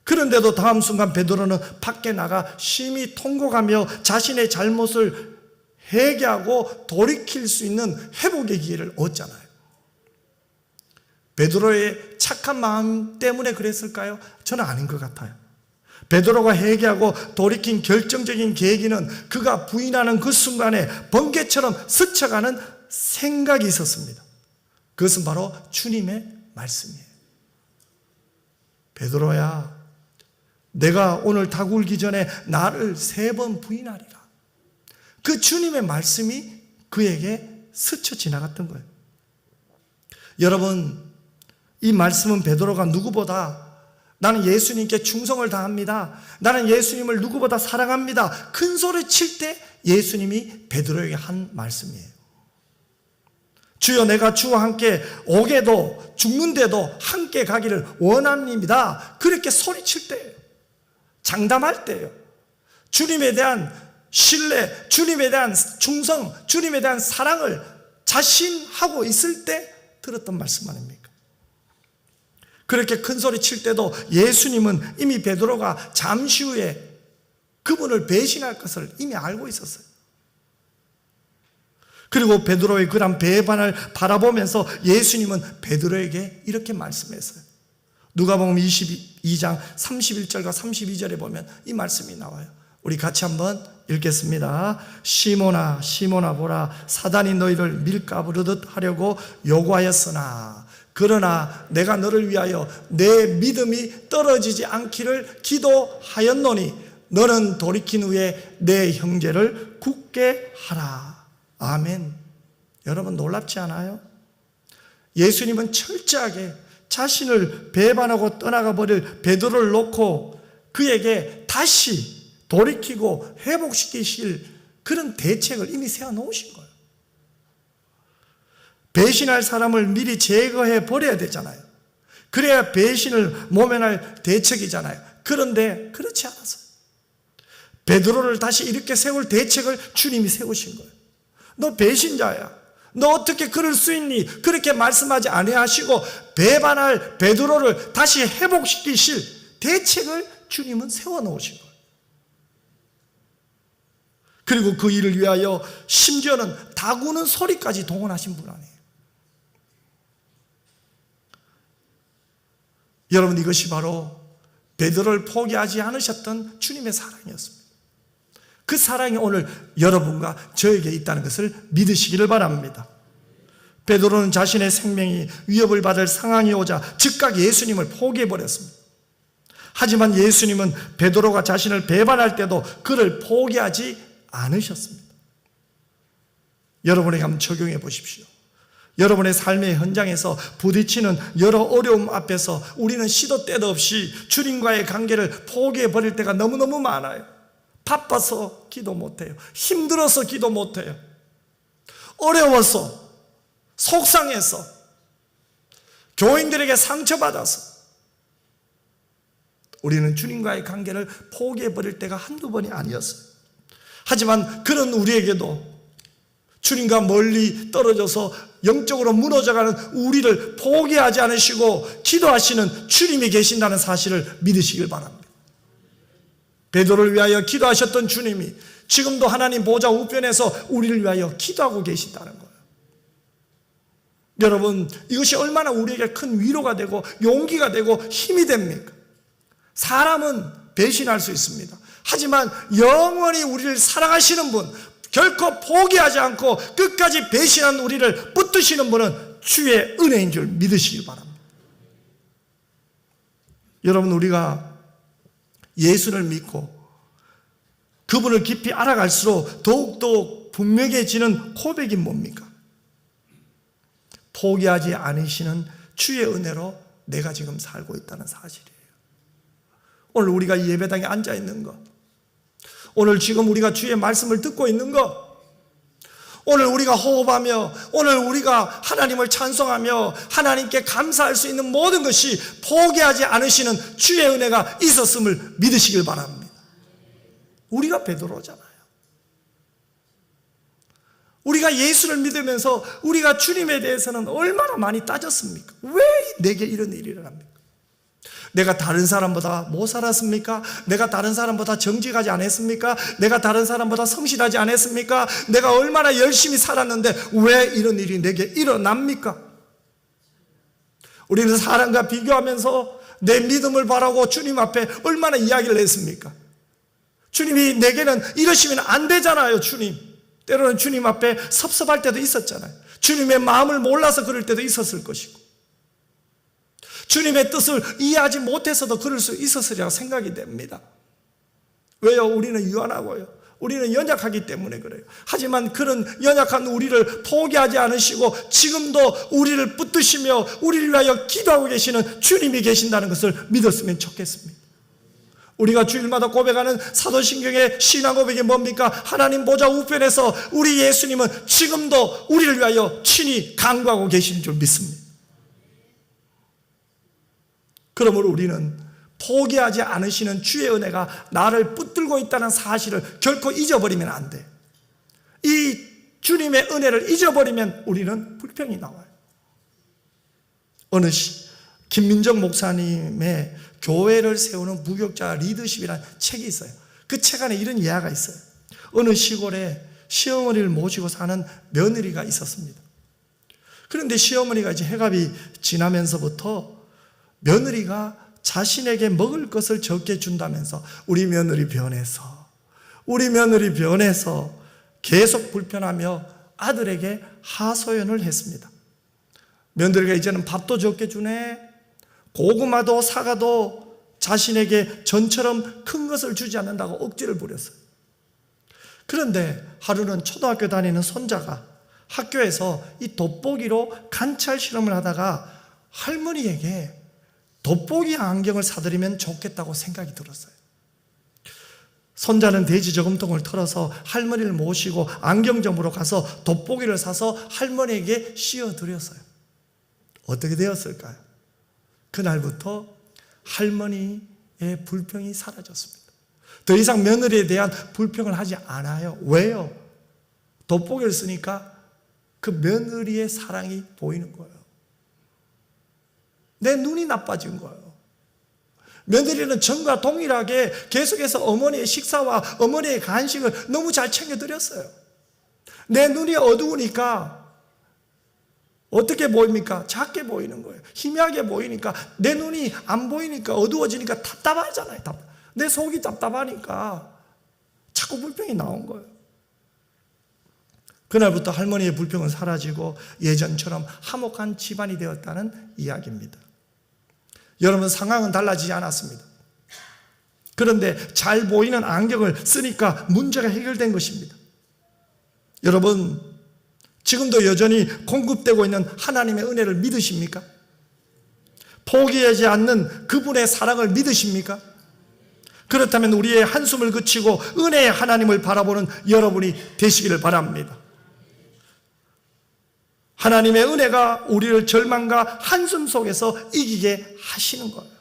그런데도 다음 순간 베드로는 밖에 나가 심히 통곡하며 자신의 잘못을 회개하고 돌이킬 수 있는 회복의 기회를 얻잖아요. 베드로의 착한 마음 때문에 그랬을까요? 저는 아닌 것 같아요. 베드로가 회개하고 돌이킨 결정적인 계기는 그가 부인하는 그 순간에 번개처럼 스쳐가는 생각이 있었습니다. 그것은 바로 주님의 말씀이에요. 베드로야, 내가 오늘 닭 울기 전에 나를 3번 부인하리라. 그 주님의 말씀이 그에게 스쳐 지나갔던 거예요. 여러분, 이 말씀은 베드로가 누구보다 나는 예수님께 충성을 다합니다, 나는 예수님을 누구보다 사랑합니다, 큰 소리 칠 때 예수님이 베드로에게 한 말씀이에요. 주여, 내가 주와 함께 오게도 죽는데도 함께 가기를 원합니다. 그렇게 소리칠 때예요. 장담할 때예요. 주님에 대한 신뢰, 주님에 대한 충성, 주님에 대한 사랑을 자신하고 있을 때 들었던 말씀 아닙니까? 그렇게 큰 소리 칠 때도 예수님은 이미 베드로가 잠시 후에 그분을 배신할 것을 이미 알고 있었어요. 그리고 베드로의 그런 배반을 바라보면서 예수님은 베드로에게 이렇게 말씀했어요. 누가복음 22장 31절과 32절에 보면 이 말씀이 나와요. 우리 같이 한번 읽겠습니다. 시몬아, 시몬아, 보라, 사단이 너희를 밀가부르듯 하려고 요구하였으나 그러나 내가 너를 위하여 내 믿음이 떨어지지 않기를 기도하였노니 너는 돌이킨 후에 내 형제를 굳게 하라. 아멘. 여러분, 놀랍지 않아요? 예수님은 철저하게 자신을 배반하고 떠나가 버릴 베드로를 놓고 그에게 다시 돌이키고 회복시키실 그런 대책을 이미 세워놓으신 거예요. 배신할 사람을 미리 제거해 버려야 되잖아요. 그래야 배신을 모면할 대책이잖아요. 그런데 그렇지 않았어요. 베드로를 다시 이렇게 세울 대책을 주님이 세우신 거예요. 너 배신자야, 너 어떻게 그럴 수 있니? 그렇게 말씀하지 아니하시고 배반할 베드로를 다시 회복시키실 대책을 주님은 세워놓으신 거예요. 그리고 그 일을 위하여 심지어는 다구는 소리까지 동원하신 분 아니에요. 여러분, 이것이 바로 베드로를 포기하지 않으셨던 주님의 사랑이었습니다. 그 사랑이 오늘 여러분과 저에게 있다는 것을 믿으시기를 바랍니다. 베드로는 자신의 생명이 위협을 받을 상황이 오자 즉각 예수님을 포기해버렸습니다. 하지만 예수님은 베드로가 자신을 배반할 때도 그를 포기하지 않으셨습니다. 여러분에게 한번 적용해 보십시오. 여러분의 삶의 현장에서 부딪히는 여러 어려움 앞에서 우리는 시도 때도 없이 주님과의 관계를 포기해버릴 때가 너무너무 많아요. 바빠서 기도 못해요. 힘들어서 기도 못해요. 어려워서, 속상해서, 교인들에게 상처받아서 우리는 주님과의 관계를 포기해버릴 때가 한두 번이 아니었어요. 하지만 그런 우리에게도 주님과 멀리 떨어져서 영적으로 무너져가는 우리를 포기하지 않으시고 기도하시는 주님이 계신다는 사실을 믿으시길 바랍니다. 베드로를 위하여 기도하셨던 주님이 지금도 하나님 보좌 우편에서 우리를 위하여 기도하고 계신다는 거예요. 여러분, 이것이 얼마나 우리에게 큰 위로가 되고 용기가 되고 힘이 됩니까? 사람은 배신할 수 있습니다. 하지만 영원히 우리를 사랑하시는 분, 결코 포기하지 않고 끝까지 배신한 우리를 붙드시는 분은 주의 은혜인 줄 믿으시길 바랍니다. 여러분, 우리가 예수를 믿고 그분을 깊이 알아갈수록 더욱더 분명해지는 고백이 뭡니까? 포기하지 않으시는 주의 은혜로 내가 지금 살고 있다는 사실이에요. 오늘 우리가 이 예배당에 앉아 있는 것, 오늘 지금 우리가 주의 말씀을 듣고 있는 것, 오늘 우리가 호흡하며 오늘 우리가 하나님을 찬송하며 하나님께 감사할 수 있는 모든 것이 포기하지 않으시는 주의 은혜가 있었음을 믿으시길 바랍니다. 우리가 베드로잖아요. 우리가 예수를 믿으면서 우리가 주님에 대해서는 얼마나 많이 따졌습니까? 왜 내게 이런 일이 일어납니까? 내가 다른 사람보다 못 살았습니까? 내가 다른 사람보다 정직하지 않았습니까? 내가 다른 사람보다 성실하지 않았습니까? 내가 얼마나 열심히 살았는데 왜 이런 일이 내게 일어납니까? 우리는 사람과 비교하면서 내 믿음을 바라고 주님 앞에 얼마나 이야기를 했습니까? 주님이 내게는 이러시면 안 되잖아요, 주님. 때로는 주님 앞에 섭섭할 때도 있었잖아요. 주님의 마음을 몰라서 그럴 때도 있었을 것이고, 주님의 뜻을 이해하지 못해서도 그럴 수 있었으리라 생각이 됩니다. 왜요? 우리는 유한하고요. 우리는 연약하기 때문에 그래요. 하지만 그런 연약한 우리를 포기하지 않으시고 지금도 우리를 붙드시며 우리를 위하여 기도하고 계시는 주님이 계신다는 것을 믿었으면 좋겠습니다. 우리가 주일마다 고백하는 사도신경의 신앙 고백이 뭡니까? 하나님 보좌 우편에서 우리 예수님은 지금도 우리를 위하여 친히 간구하고 계시는 줄 믿습니다. 그러므로 우리는 포기하지 않으시는 주의 은혜가 나를 붙들고 있다는 사실을 결코 잊어버리면 안 돼. 이 주님의 은혜를 잊어버리면 우리는 불평이 나와요. 어느 김민정 목사님의 교회를 세우는 무역자 리더십이라는 책이 있어요. 그 책 안에 이런 이야기가 있어요. 어느 시골에 시어머니를 모시고 사는 며느리가 있었습니다. 그런데 시어머니가 이제 해갑이 지나면서부터 며느리가 자신에게 먹을 것을 적게 준다면서 우리 며느리 변해서 계속 불편하며 아들에게 하소연을 했습니다. 며느리가 이제는 밥도 적게 주네, 고구마도 사과도 자신에게 전처럼 큰 것을 주지 않는다고 억지를 부렸어요. 그런데 하루는 초등학교 다니는 손자가 학교에서 이 돋보기로 관찰 실험을 하다가 할머니에게 돋보기 안경을 사드리면 좋겠다고 생각이 들었어요. 손자는 돼지 저금통을 털어서 할머니를 모시고 안경점으로 가서 돋보기를 사서 할머니에게 씌워드렸어요. 어떻게 되었을까요? 그날부터 할머니의 불평이 사라졌습니다. 더 이상 며느리에 대한 불평을 하지 않아요. 왜요? 돋보기를 쓰니까 그 며느리의 사랑이 보이는 거예요. 내 눈이 나빠진 거예요. 며느리는 전과 동일하게 계속해서 어머니의 식사와 어머니의 간식을 너무 잘 챙겨드렸어요. 내 눈이 어두우니까 어떻게 보입니까? 작게 보이는 거예요. 희미하게 보이니까, 내 눈이 안 보이니까 어두워지니까 답답하잖아요. 내 속이 답답하니까 자꾸 불평이 나온 거예요. 그날부터 할머니의 불평은 사라지고 예전처럼 화목한 집안이 되었다는 이야기입니다. 여러분, 상황은 달라지지 않았습니다. 그런데 잘 보이는 안경을 쓰니까 문제가 해결된 것입니다. 여러분, 지금도 여전히 공급되고 있는 하나님의 은혜를 믿으십니까? 포기하지 않는 그분의 사랑을 믿으십니까? 그렇다면 우리의 한숨을 그치고 은혜의 하나님을 바라보는 여러분이 되시기를 바랍니다. 하나님의 은혜가 우리를 절망과 한숨 속에서 이기게 하시는 거예요.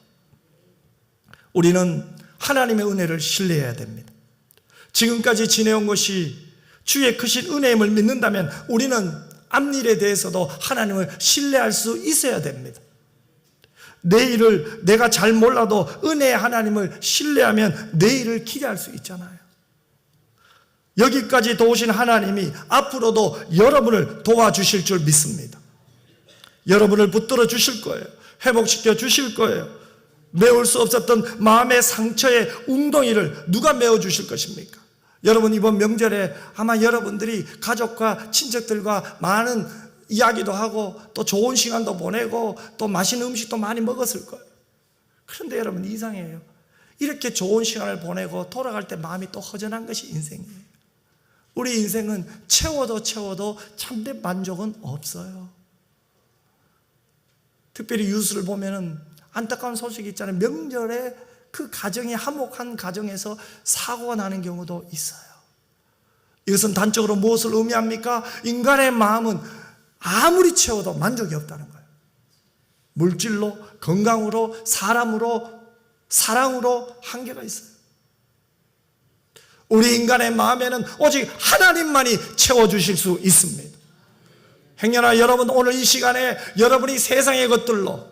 우리는 하나님의 은혜를 신뢰해야 됩니다. 지금까지 지내온 것이 주의 크신 은혜임을 믿는다면 우리는 앞일에 대해서도 하나님을 신뢰할 수 있어야 됩니다. 내일을 내가 잘 몰라도 은혜의 하나님을 신뢰하면 내일을 기대할 수 있잖아요. 여기까지 도우신 하나님이 앞으로도 여러분을 도와주실 줄 믿습니다. 여러분을 붙들어 주실 거예요. 회복시켜 주실 거예요. 메울 수 없었던 마음의 상처의 웅덩이를 누가 메워주실 것입니까? 여러분, 이번 명절에 아마 여러분들이 가족과 친척들과 많은 이야기도 하고 또 좋은 시간도 보내고 또 맛있는 음식도 많이 먹었을 거예요. 그런데 여러분, 이상해요. 이렇게 좋은 시간을 보내고 돌아갈 때 마음이 또 허전한 것이 인생이에요. 우리 인생은 채워도 참된 만족은 없어요. 특별히 뉴스를 보면은 안타까운 소식이 있잖아요. 명절에 그 가정이 화목한 가정에서 사고가 나는 경우도 있어요. 이것은 단적으로 무엇을 의미합니까? 인간의 마음은 아무리 채워도 만족이 없다는 거예요. 물질로, 건강으로, 사람으로, 사랑으로 한계가 있어요. 우리 인간의 마음에는 오직 하나님만이 채워주실 수 있습니다. 행여나 여러분, 오늘 이 시간에 여러분이 세상의 것들로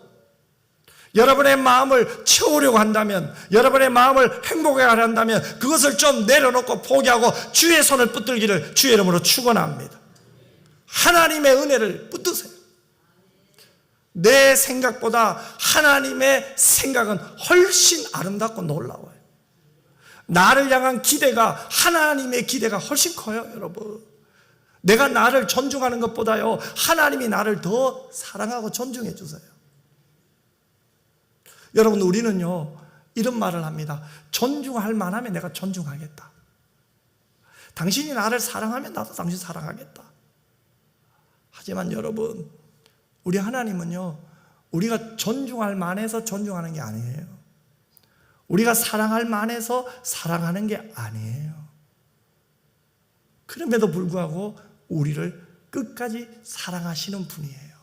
여러분의 마음을 채우려고 한다면, 여러분의 마음을 행복하게 한다면 그것을 좀 내려놓고 포기하고 주의 손을 붙들기를 주의 이름으로 축원합니다. 하나님의 은혜를 붙드세요. 내 생각보다 하나님의 생각은 훨씬 아름답고 놀라워요. 나를 향한 기대가, 하나님의 기대가 훨씬 커요, 여러분. 내가 나를 존중하는 것보다요, 하나님이 나를 더 사랑하고 존중해 주세요. 여러분, 우리는요 이런 말을 합니다. 존중할 만하면 내가 존중하겠다. 당신이 나를 사랑하면 나도 당신 사랑하겠다. 하지만 여러분, 우리 하나님은요, 우리가 존중할 만해서 존중하는 게 아니에요. 우리가 사랑할 만해서 사랑하는 게 아니에요. 그럼에도 불구하고 우리를 끝까지 사랑하시는 분이에요.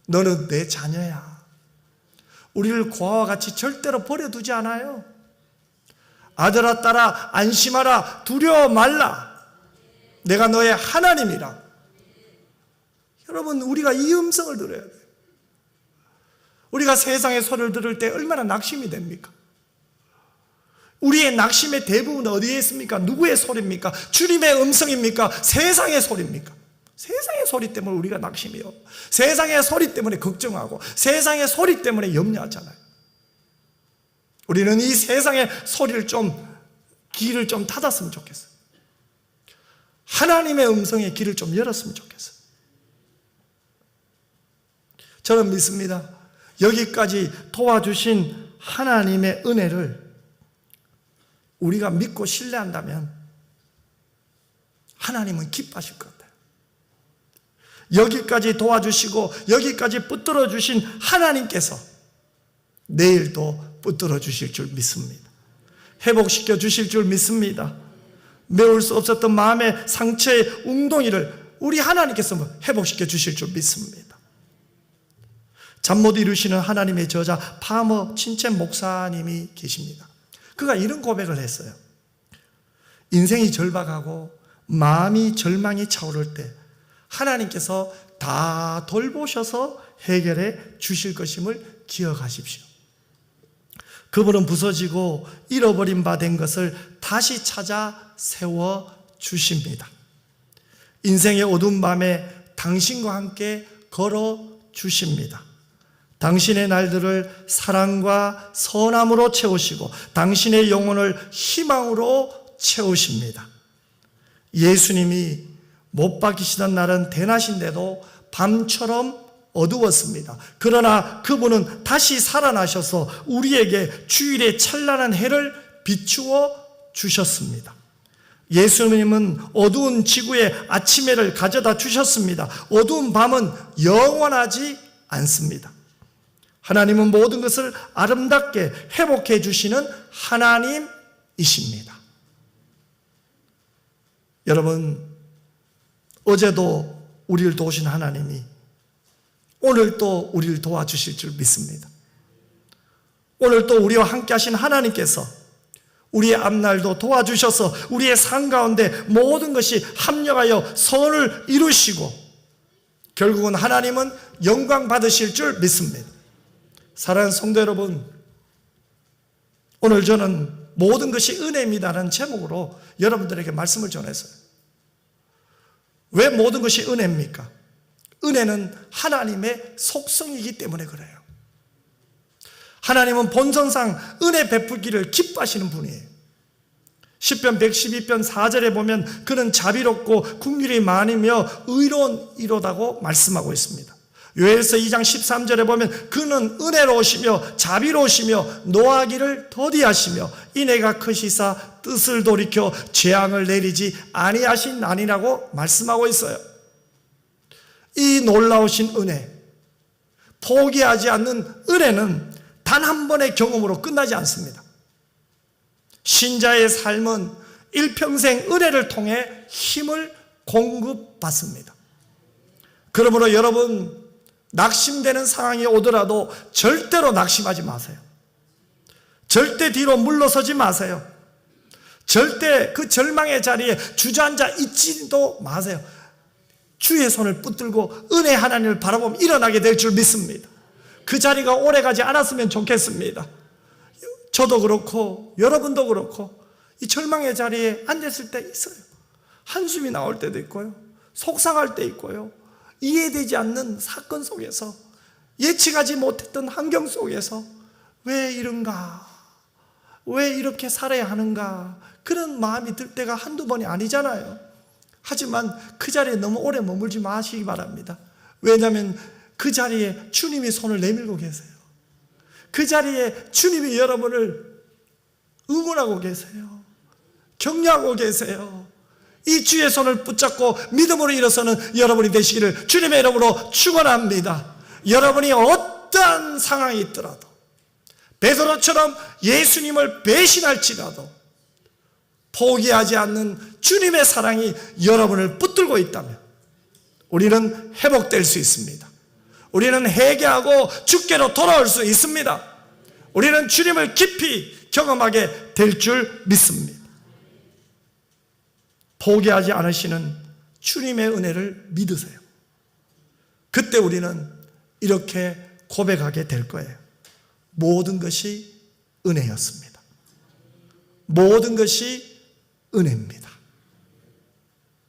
너는 내 자녀야. 우리를 고아와 같이 절대로 버려두지 않아요. 아들아 딸아 안심하라, 두려워 말라, 내가 너의 하나님이라. 여러분, 우리가 이 음성을 들어야 돼요. 우리가 세상의 소리를 들을 때 얼마나 낙심이 됩니까? 우리의 낙심의 대부분 어디에 있습니까? 누구의 소리입니까? 주님의 음성입니까? 세상의 소리입니까? 세상의 소리 때문에 우리가 낙심해요. 세상의 소리 때문에 걱정하고 세상의 소리 때문에 염려하잖아요. 우리는 이 세상의 소리를 귀를 좀 닫았으면 좋겠어요. 하나님의 음성에 귀를 좀 열었으면 좋겠어요. 저는 믿습니다. 여기까지 도와주신 하나님의 은혜를 우리가 믿고 신뢰한다면 하나님은 기뻐하실 것 같아요. 여기까지 도와주시고 여기까지 붙들어 주신 하나님께서 내일도 붙들어 주실 줄 믿습니다. 회복시켜 주실 줄 믿습니다. 메울 수 없었던 마음의 상처의 웅덩이를 우리 하나님께서 회복시켜 주실 줄 믿습니다. 잠 못 이루시는 하나님의 저자 파머 친첸 목사님이 계십니다. 그가 이런 고백을 했어요. 인생이 절박하고 마음이 절망이 차오를 때 하나님께서 다 돌보셔서 해결해 주실 것임을 기억하십시오. 그분은 부서지고 잃어버린 바 된 것을 다시 찾아 세워 주십니다. 인생의 어두운 밤에 당신과 함께 걸어 주십니다. 당신의 날들을 사랑과 선함으로 채우시고 당신의 영혼을 희망으로 채우십니다. 예수님이 못 박히시던 날은 대낮인데도 밤처럼 어두웠습니다. 그러나 그분은 다시 살아나셔서 우리에게 주일의 찬란한 해를 비추어 주셨습니다. 예수님은 어두운 지구에 아침해를 가져다 주셨습니다. 어두운 밤은 영원하지 않습니다. 하나님은 모든 것을 아름답게 회복해 주시는 하나님이십니다. 여러분, 어제도 우리를 도우신 하나님이 오늘 또 우리를 도와주실 줄 믿습니다. 오늘 또 우리와 함께 하신 하나님께서 우리의 앞날도 도와주셔서 우리의 삶 가운데 모든 것이 합력하여 선을 이루시고 결국은 하나님은 영광 받으실 줄 믿습니다. 사랑하는 성도 여러분, 오늘 저는 모든 것이 은혜입니다라는 제목으로 여러분들에게 말씀을 전했어요. 왜 모든 것이 은혜입니까? 은혜는 하나님의 속성이기 때문에 그래요. 하나님은 본성상 은혜 베풀기를 기뻐하시는 분이에요. 시편 112편 4절에 보면 그는 자비롭고 긍휼이 많으며 의로운 이로다고 말씀하고 있습니다. 요엘서 2장 13절에 보면 그는 은혜로우시며 자비로우시며 노하기를 더디하시며 인애가 크시사 뜻을 돌이켜 재앙을 내리지 아니하시나니라고 말씀하고 있어요. 이 놀라우신 은혜, 포기하지 않는 은혜는 단 한 번의 경험으로 끝나지 않습니다. 신자의 삶은 일평생 은혜를 통해 힘을 공급받습니다. 그러므로 여러분, 낙심되는 상황이 오더라도 절대로 낙심하지 마세요. 절대 뒤로 물러서지 마세요. 절대 그 절망의 자리에 주저앉아 있지도 마세요. 주의 손을 붙들고 은혜 하나님을 바라보면 일어나게 될 줄 믿습니다. 그 자리가 오래가지 않았으면 좋겠습니다. 저도 그렇고 여러분도 그렇고 이 절망의 자리에 앉았을 때 있어요. 한숨이 나올 때도 있고요, 속상할 때 있고요, 이해되지 않는 사건 속에서, 예측하지 못했던 환경 속에서 왜 이런가, 왜 이렇게 살아야 하는가, 그런 마음이 들 때가 한두 번이 아니잖아요. 하지만 그 자리에 너무 오래 머물지 마시기 바랍니다. 왜냐하면 그 자리에 주님이 손을 내밀고 계세요. 그 자리에 주님이 여러분을 응원하고 계세요. 격려하고 계세요. 이 주의 손을 붙잡고 믿음으로 일어서는 여러분이 되시기를 주님의 이름으로 축원합니다. 여러분이 어떠한 상황이 있더라도, 베드로처럼 예수님을 배신할지라도 포기하지 않는 주님의 사랑이 여러분을 붙들고 있다면 우리는 회복될 수 있습니다. 우리는 회개하고 주께로 돌아올 수 있습니다. 우리는 주님을 깊이 경험하게 될 줄 믿습니다. 포기하지 않으시는 주님의 은혜를 믿으세요. 그때 우리는 이렇게 고백하게 될 거예요. 모든 것이 은혜였습니다. 모든 것이 은혜입니다.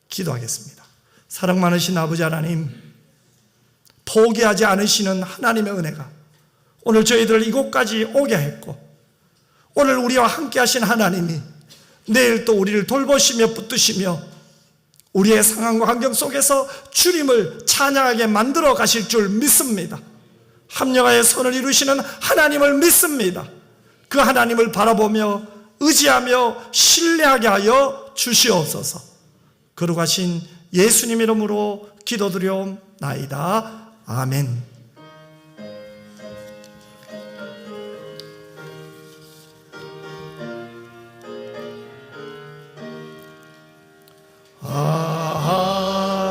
기도하겠습니다. 사랑 많으신 아버지 하나님, 포기하지 않으시는 하나님의 은혜가 오늘 저희들을 이곳까지 오게 했고, 오늘 우리와 함께 하신 하나님이 내일 또 우리를 돌보시며 붙드시며 우리의 상황과 환경 속에서 주님을 찬양하게 만들어 가실 줄 믿습니다. 합력하여 선을 이루시는 하나님을 믿습니다. 그 하나님을 바라보며 의지하며 신뢰하게 하여 주시옵소서. 거룩하신 예수님 이름으로 기도드려옵나이다. 아멘.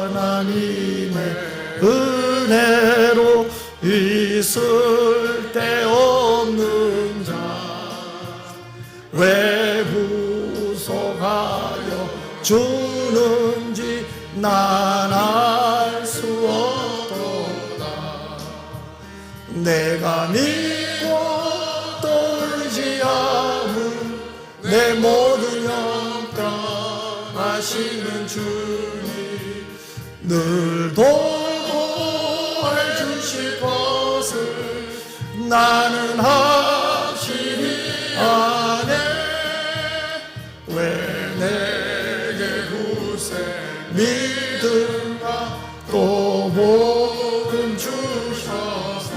하나님의 은혜로 있을 데 없는 자 왜 구속하여 주는지 난 알 수 없도다. 내가 믿고 떨지 않은 내 모든 영광 하시는 주님, 늘 돌보해 주실 것을 나는 확실히 아네. 왜 내게 구세 믿음과 또 복음 주셔서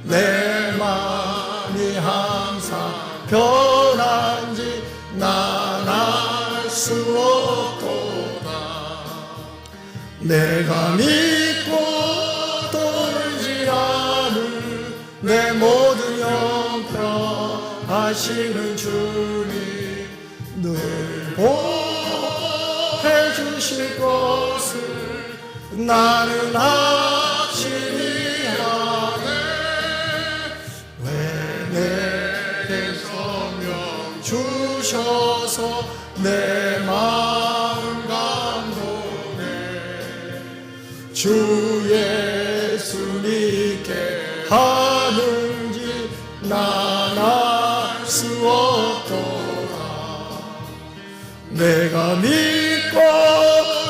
내 마음이 항상 변한지 난 알 수 없도다. 내가 믿고 떨지 않은 내 모든 영광 하시는 주님, 늘 보해 주실 것을 나는 확실히 아네. 왜 내게 성령 주셔서 내 마음 감동해 주 예수 믿게 하는지 난 알 수 없도다. 내가 믿고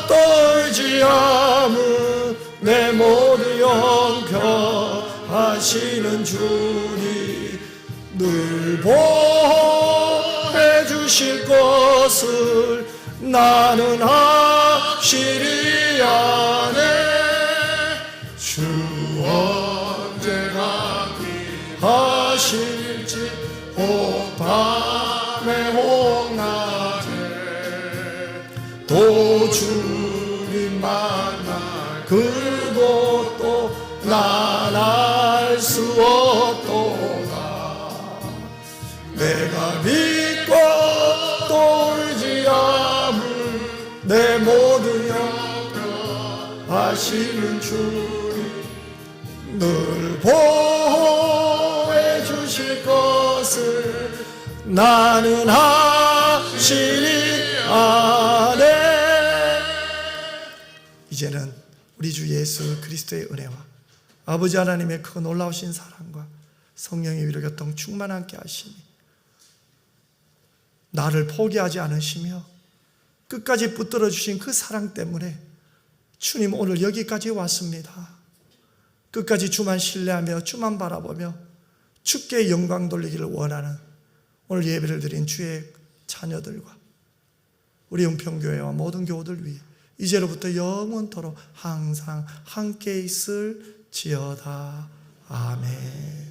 떨지 않은 내 모든 영평 하시는 주님, 늘 보해 주실 것을 나는 확실히 아네. 주 언제가 하실지 혹 밤에 혹 낮에 또 주님 만날 그곳도 난 알 수 없도다. 내가 믿고 떨지 않은 내 모든 영광 하시는 주님, 늘 보호해 주실 것을 나는 확실히 아네. 이제는 우리 주 예수 그리스도의 은혜와 아버지 하나님의 그 놀라우신 사랑과 성령의 위로교통 충만 함께 하시니 나를 포기하지 않으시며 끝까지 붙들어 주신 그 사랑 때문에 주님 오늘 여기까지 왔습니다. 끝까지 주만 신뢰하며 주만 바라보며 주께 영광 돌리기를 원하는 오늘 예배를 드린 주의 자녀들과 우리 은평교회와 모든 교우들 위해 이제로부터 영원토록 항상 함께 있을지어다. 아멘.